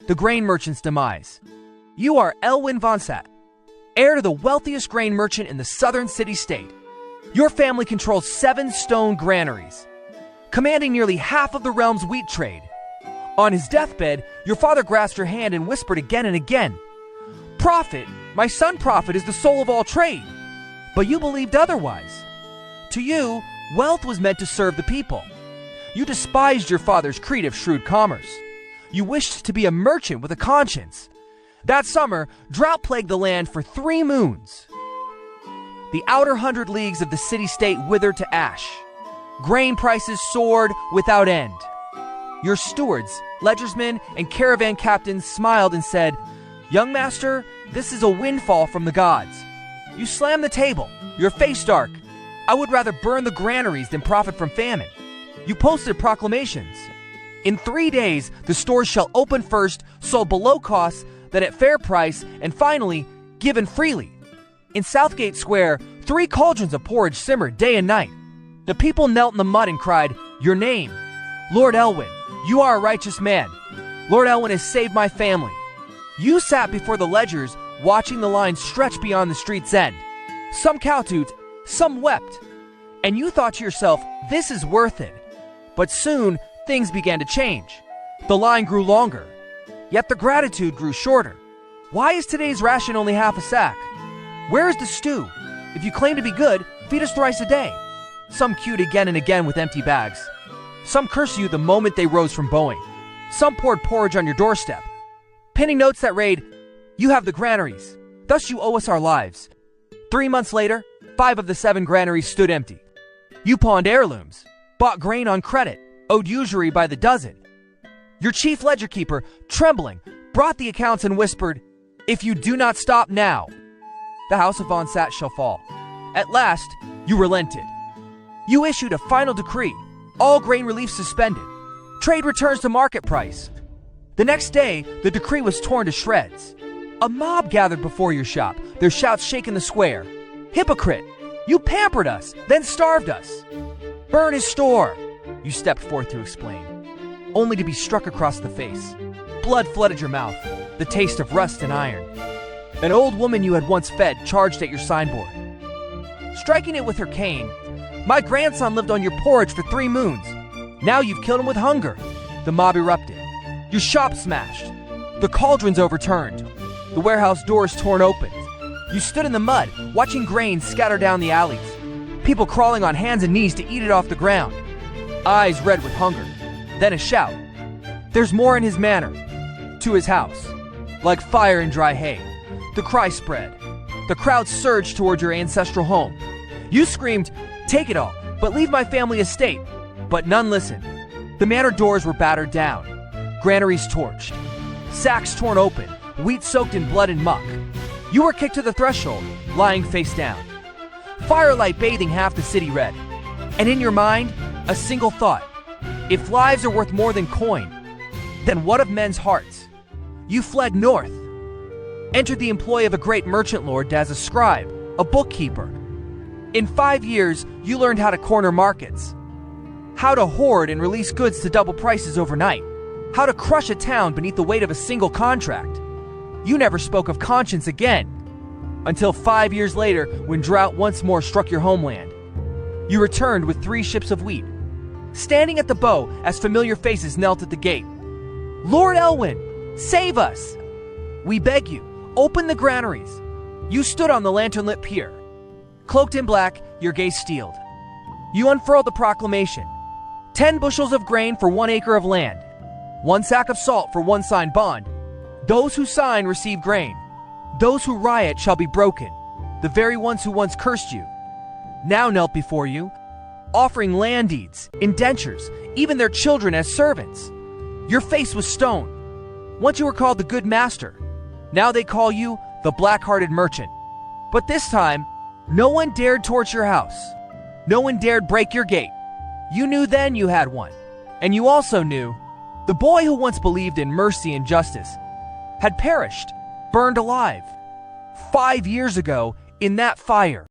the grain merchant's demise. You are Elwin von Satt, heir to the wealthiest grain merchant in the southern city-state. Your family controls 7 stone granaries, commanding nearly half of the realm's wheat trade. On his deathbed, your father grasped your hand and whispered again and again, "Prophet, my son Prophet is the soul of all trade." But you believed otherwise. To you, wealth was meant to serve the people. You despised your father's creed of shrewd commerce. You wished to be a merchant with a conscience. That summer, drought plagued the land for 3 moons. The outer 100 leagues of the city-state withered to ash. Grain prices soared without end. Your stewards, legersmen, and caravan captains smiled and said, "Young master, this is a windfall from the gods." You slammed the table, your face dark. "I would rather burn the granaries than profit from famine." You posted proclamations. "In 3 days, the stores shall open first, sold below cost, then at fair price, and finally, given freely." In Southgate Square, 3 cauldrons of porridge simmered day and night. The people knelt in the mud and cried, "Your name, Lord Elwin, you are a righteous man. Lord Elwin has saved my family." You sat before the ledgers, watching the line stretch beyond the street's end. Some kowtowed, some wept, and you thought to yourself, "This is worth it." But soon, things began to change. The line grew longer, yet the gratitude grew shorter. Why is today's ration only half a sack? Where is the stew? If you claim to be good, feed us thrice a day. Some queued again and again with empty bags. Some cursed you the moment they rose from bowing. Some poured porridge on your doorstep, pinning notes that read, "You have the granaries, thus you owe us our lives." 3 months later, 5 of the 7 granaries stood empty. You pawned heirlooms, bought grain on credit, owed usury by the dozen. Your chief ledger keeper, trembling, brought the accounts and whispered, "If you do not stop now, the house of von Satt shall fall." At last, you relented. You issued a final decree, all grain relief suspended. Trade returns to market price. The next day, the decree was torn to shreds. A mob gathered before your shop, their shouts shaking the square. "Hypocrite! You pampered us, then starved us." "Burn his store," you stepped forth to explain, only to be struck across the face. Blood flooded your mouth, the taste of rust and iron. An old woman you had once fed charged at your signboard. Striking it with her cane, "My grandson lived on your porridge for 3 moons. Now you've killed him with hunger." The mob erupted. Your shop smashed. The cauldrons overturned. The warehouse doors torn open. You stood in the mud, watching grain scatter down the alleys. People crawling on hands and knees to eat it off the ground. Eyes red with hunger. Then a shout. "There's more in his manor." To his house. Like fire in dry hay, the cry spread. The crowd surged toward your ancestral home. You screamed, "Take it all, but leave my family estate." But none listened. The manor doors were battered down. Granaries torched. Sacks torn open, wheat soaked in blood and muck. You were kicked to the threshold, lying face down. Firelight bathing half the city red. And in your mind, a single thought. If lives are worth more than coin, then what of men's hearts? You fled north. Entered the employ of a great merchant lord as a scribe, a bookkeeper. In 5 years, you learned how to corner markets, how to hoard and release goods to double prices overnight, how to crush a town beneath the weight of a single contract. You never spoke of conscience again, until 5 years later when drought once more struck your homeland. You returned with 3 ships of wheat, standing at the bow as familiar faces knelt at the gate. "Lord Elwin, save us! We beg you, open the granaries." You stood on the lantern-lit pier. Cloaked in black, your gaze steeled. You unfurled the proclamation. 10 bushels of grain for 1 acre of land. 1 sack of salt for 1 signed bond. Those who sign receive grain. Those who riot shall be broken. The very ones who once cursed you now knelt before you, offering land deeds, indentures, even their children as servants. Your face was stone. Once you were called the good master. Now they call you the black-hearted merchant. But this time, no one dared torch your house. No one dared break your gate. You knew then you had one. And you also knew the boy who once believed in mercy and justice had perished, burned alive. 5 years ago, in that fire.